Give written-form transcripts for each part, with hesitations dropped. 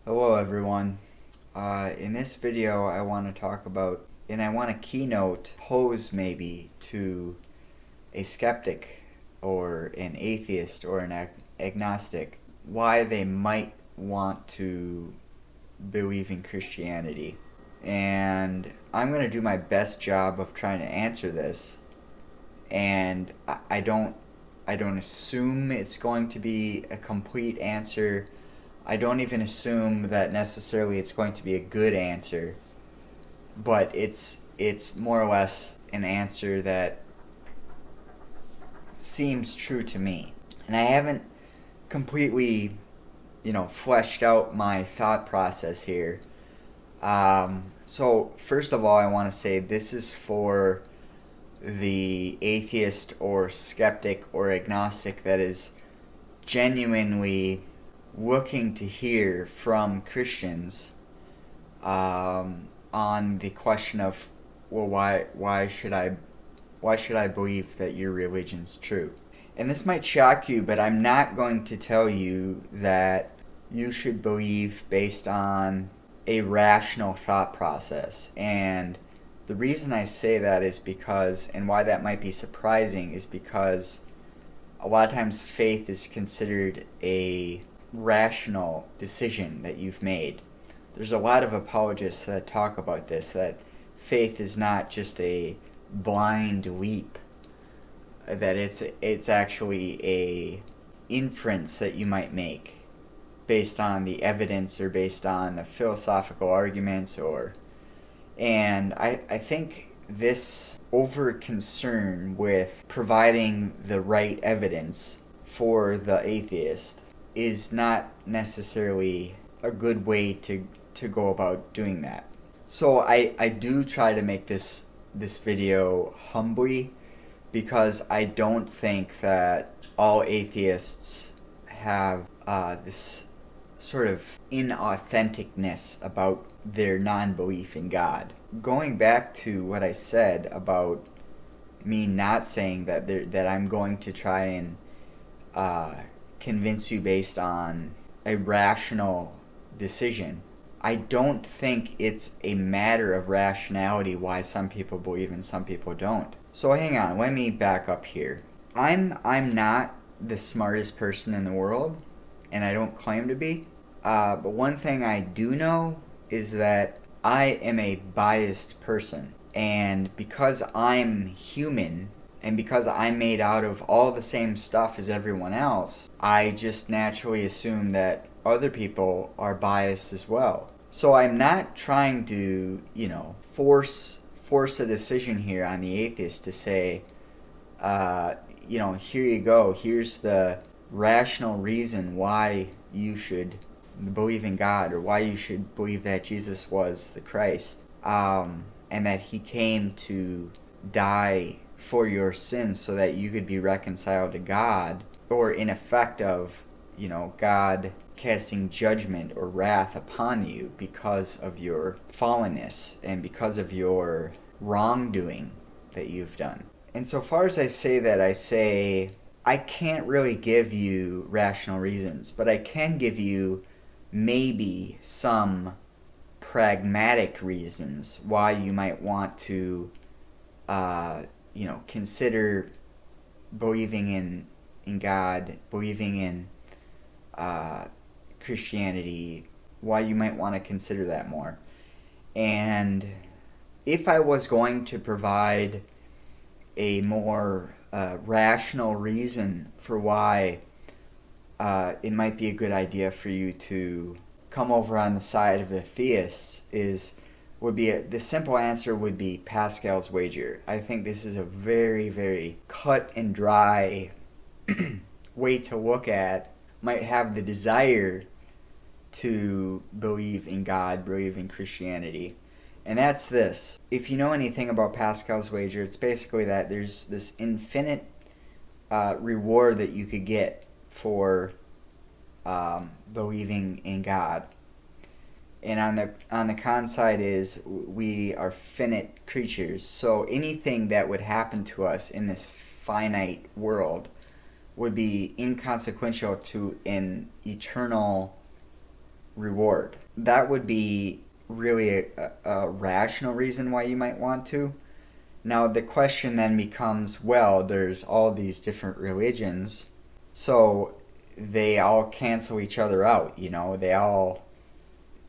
Hello everyone. In this video I want to talk about, and I want to pose maybe to a skeptic or an atheist or an agnostic, why they might want to believe in Christianity. And I'm going to do my best job of trying to answer this, and I don't assume it's going to be a complete answer. I don't even assume that necessarily it's going to be a good answer, but it's more or less an answer that seems true to me. And I haven't completely, fleshed out my thought process here. So first of all, I want to say this is for the atheist or skeptic or agnostic that is genuinely looking to hear from Christians on the question of, well, why should I believe that your religion's true? And this might shock you, but I'm not going to tell you that you should believe based on a rational thought process. And the reason I say that is because, and why that might be surprising, is because a lot of times faith is considered a rational decision that you've made. There's a lot of apologists that talk about this, that faith is not just a blind leap, that it's actually a inference that you might make based on the evidence or based on the philosophical arguments and I think this over concern with providing the right evidence for the atheist is not necessarily a good way to go about doing that. So I do try to make this video humbly, because I don't think that all atheists have this sort of inauthenticness about their non-belief in God. Going back to what I said about me not saying that I'm going to try and convince you based on a rational decision, I don't think it's a matter of rationality why some people believe and some people don't. So hang on, let me back up here. I'm not the smartest person in the world, and I don't claim to be. But one thing I do know is that I am a biased person. And because I'm human, and because I'm made out of all the same stuff as everyone else, I just naturally assume that other people are biased as well. So I'm not trying to, force a decision here on the atheist to say, here you go, here's the rational reason why you should believe in God, or why you should believe that Jesus was the Christ, and that he came to die for your sins so that you could be reconciled to God, or in effect of, God casting judgment or wrath upon you because of your fallenness and because of your wrongdoing that you've done. And so far as I say that, I say I can't really give you rational reasons, but I can give you maybe some pragmatic reasons why you might want to consider believing in God, believing in Christianity, why you might want to consider that more. And if I was going to provide a more rational reason for why it might be a good idea for you to come over on the side of the theists, the simple answer would be Pascal's wager. I think this is a very, very cut and dry way to look at, might have the desire to believe in God, believe in Christianity. And that's this. If you know anything about Pascal's wager, it's basically that there's this infinite reward that you could get for believing in God. And on the con side is we are finite creatures. So anything that would happen to us in this finite world would be inconsequential to an eternal reward. That would be really a rational reason why you might want to. Now, the question then becomes, well, there's all these different religions, so they all cancel each other out, they all,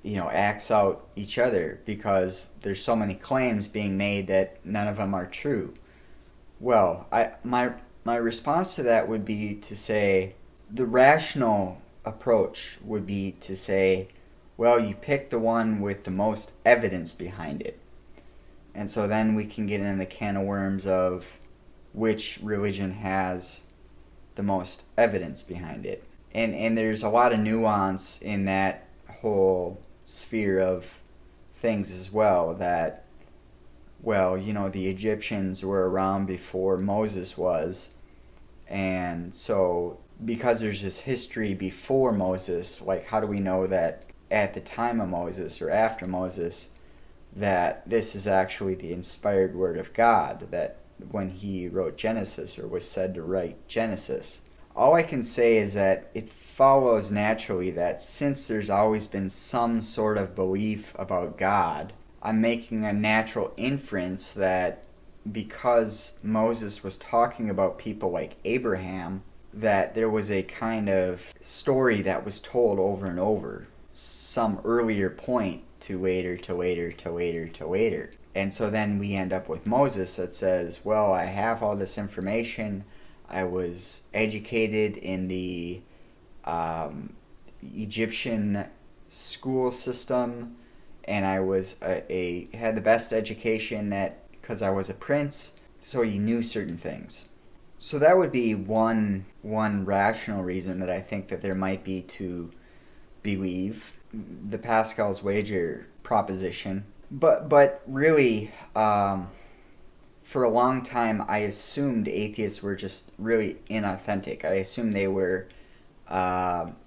axe out each other because there's so many claims being made that none of them are true. Well, my response to that would be to say, the rational approach would be to say, well, you pick the one with the most evidence behind it. And so then we can get in the can of worms of which religion has the most evidence behind it. And there's a lot of nuance in that whole sphere of things as well, that, well, the Egyptians were around before Moses was. And so because there's this history before Moses, like how do we know that at the time of Moses or after Moses that this is actually the inspired word of God, that when he wrote Genesis or was said to write Genesis? All I can say is that it follows naturally that since there's always been some sort of belief about God, I'm making a natural inference that because Moses was talking about people like Abraham, that there was a kind of story that was told over and over, some earlier point to later to later to later to later. And so then we end up with Moses that says, well, I have all this information. I was educated in the Egyptian school system, and I was had the best education that because I was a prince, so he knew certain things. So that would be one rational reason that I think that there might be to believe the Pascal's wager proposition. But really, for a long time, I assumed atheists were just really inauthentic. I assumed they were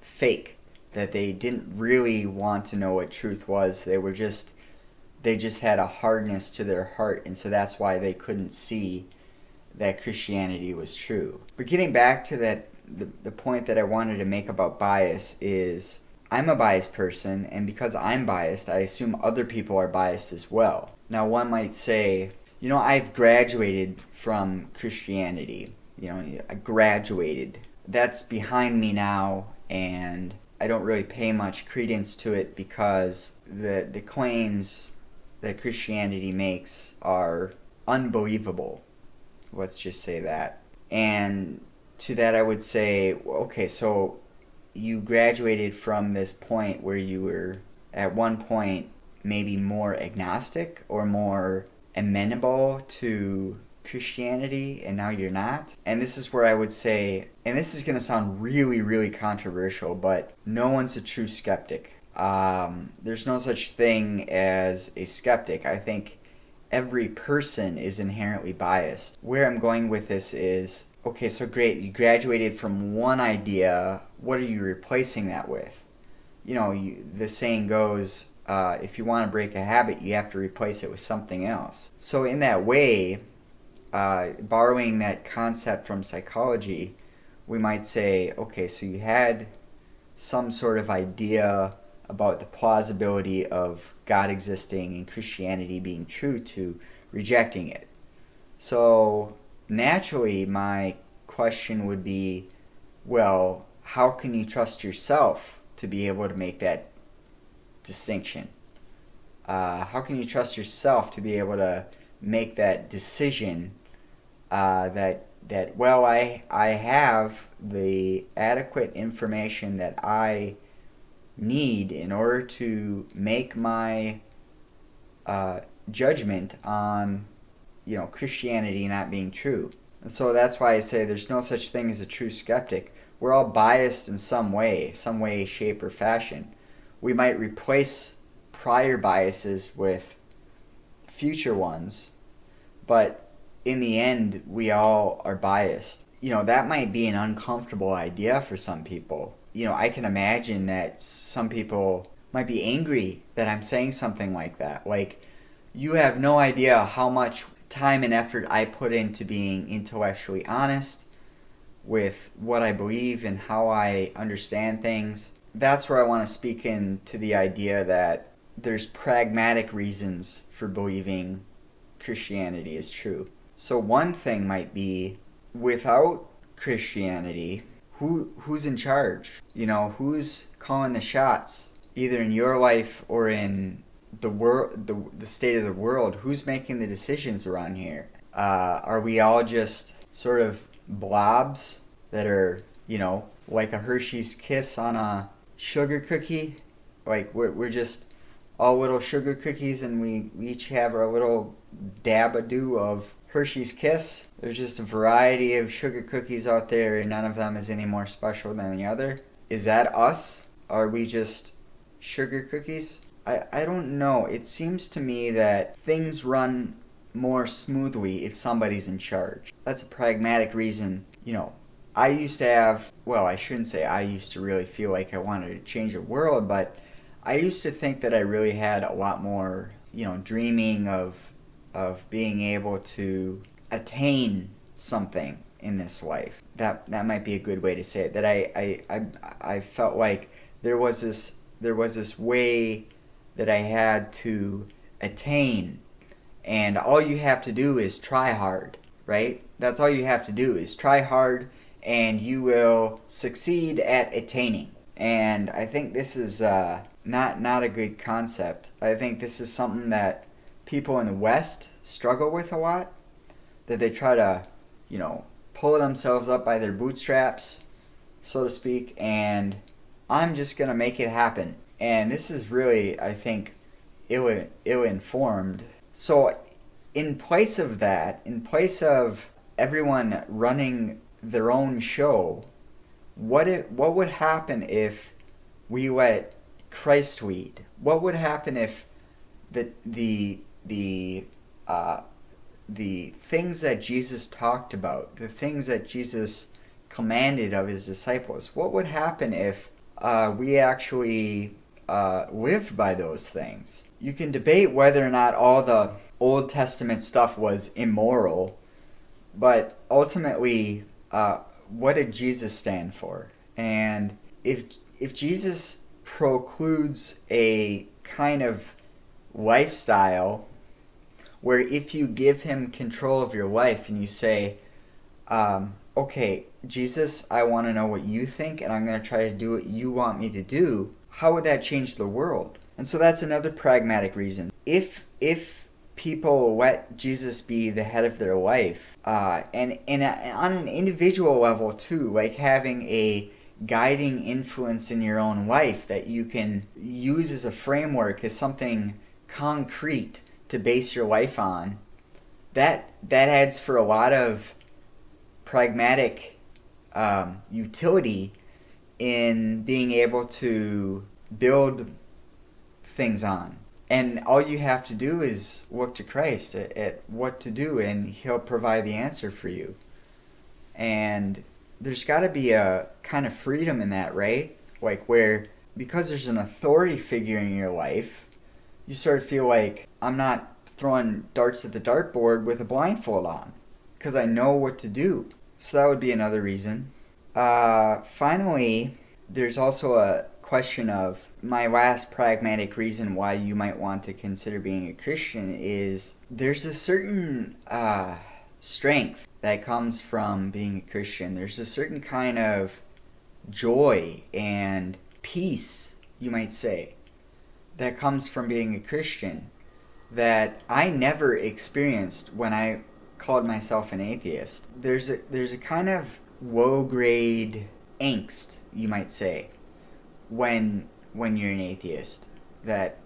fake, that they didn't really want to know what truth was. They just had a hardness to their heart, and so that's why they couldn't see that Christianity was true. But getting back to that, the point that I wanted to make about bias is, I'm a biased person, and because I'm biased, I assume other people are biased as well. Now, one might say, I've graduated from Christianity. I graduated. That's behind me now, and I don't really pay much credence to it because the claims that Christianity makes are unbelievable. Let's just say that. And to that I would say, okay, so you graduated from this point where you were at one point maybe more agnostic or more amenable to Christianity, and now you're not. And this is where I would say, and this is going to sound really, really controversial, but no one's a true skeptic. There's no such thing as a skeptic. I think every person is inherently biased. Where I'm going with this is, okay, so great, you graduated from one idea, what are you replacing that with? The saying goes, if you want to break a habit, you have to replace it with something else. So in that way, borrowing that concept from psychology, we might say, okay, so you had some sort of idea about the plausibility of God existing and Christianity being true to rejecting it. So naturally, my question would be, well, how can you trust yourself to be able to make that distinction? How can you trust yourself to be able to make that decision that well, I have the adequate information that I need in order to make my judgment on Christianity not being true. And so that's why I say there's no such thing as a true skeptic. We're all biased in some way, shape, or fashion. We might replace prior biases with future ones, but in the end, we all are biased. That might be an uncomfortable idea for some people. I can imagine that some people might be angry that I'm saying something like that. Like, you have no idea how much time and effort I put into being intellectually honest with what I believe and how I understand things. that's where I want to speak into the idea that there's pragmatic reasons for believing Christianity is true. So one thing might be, without Christianity, who's in charge? Who's calling the shots, either in your life or in the world, the state of the world? Who's making the decisions around here? Are we all just sort of blobs that are, like a Hershey's Kiss on a sugar cookie? Like we're just all little sugar cookies, and we each have our little dab-a-doo of Hershey's Kiss. There's just a variety of sugar cookies out there, and none of them is any more special than the other. Is that us? Are we just sugar cookies? I don't know. It seems to me that things run more smoothly if somebody's in charge. That's a pragmatic reason. I used to have, well, I shouldn't say I used to really feel like I wanted to change the world, but I used to think that I really had a lot more, dreaming of being able to attain something in this life. That might be a good way to say it. That I felt like there was this way that I had to attain, and all you have to do is try hard, right? That's all you have to do is try hard, and you will succeed at attaining. And I think this is not a good concept. I think this is something that people in the West struggle with a lot, that they try to, pull themselves up by their bootstraps, so to speak, and I'm just going to make it happen. And this is really, I think, ill-informed. So in place of that, in place of everyone running their own show, what would happen if we let Christ lead? What would happen if the things that Jesus talked about, the things that Jesus commanded of his disciples, what would happen if we actually lived by those things? You can debate whether or not all the Old Testament stuff was immoral, but ultimately, what did Jesus stand for? And if Jesus precludes a kind of lifestyle where if you give him control of your life and you say, okay, Jesus, I want to know what you think, and I'm going to try to do what you want me to do, how would that change the world? And so that's another pragmatic reason. If people let Jesus be the head of their life, and on an individual level too, like having a guiding influence in your own life that you can use as a framework, as something concrete to base your life on, that adds for a lot of pragmatic utility in being able to build things on. And all you have to do is look to Christ at what to do, and he'll provide the answer for you. And there's got to be a kind of freedom in that, right? Like where, because there's an authority figure in your life, you sort of feel like, I'm not throwing darts at the dartboard with a blindfold on, because I know what to do. So that would be another reason. Finally, there's also a question of, my last pragmatic reason why you might want to consider being a Christian is there's a certain strength that comes from being a Christian. There's a certain kind of joy and peace, you might say, that comes from being a Christian that I never experienced when I called myself an atheist. There's a kind of low-grade angst, you might say, when you're an atheist, that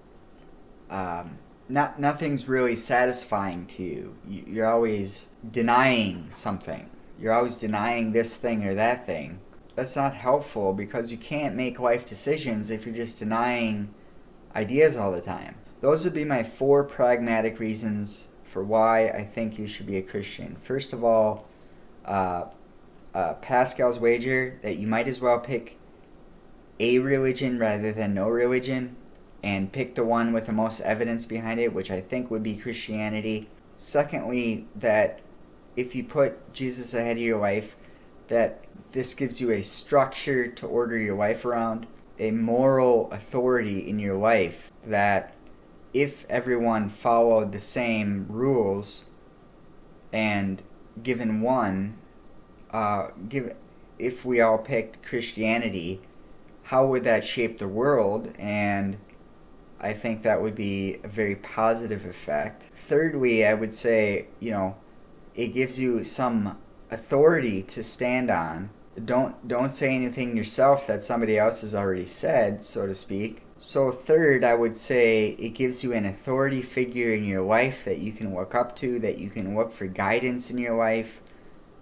nothing's really satisfying to you. You're always denying something. You're always denying this thing or that thing. That's not helpful, because you can't make life decisions if you're just denying ideas all the time. Those would be my 4 pragmatic reasons for why I think you should be a Christian. First of all, Pascal's wager that you might as well pick a religion rather than no religion, and pick the one with the most evidence behind it, which I think would be Christianity. Secondly, that if you put Jesus ahead of your life, that this gives you a structure to order your life around. a moral authority in your life that if everyone followed the same rules and given one, if we all picked Christianity, how would that shape the world? And I think that would be a very positive effect. Thirdly, I would say, it gives you some authority to stand on. Don't say anything yourself that somebody else has already said, so to speak. So third, I would say it gives you an authority figure in your life that you can look up to, that you can look for guidance in your life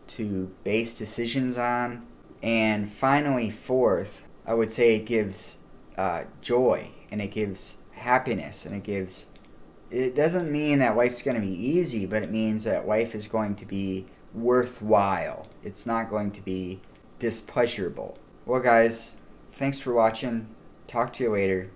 to base decisions on. And finally, fourth, I would say it gives joy, and it gives happiness, and it doesn't mean that life's going to be easy, but it means that life is going to be worthwhile. It's not going to be displeasurable. Well, guys, thanks for watching. Talk to you later.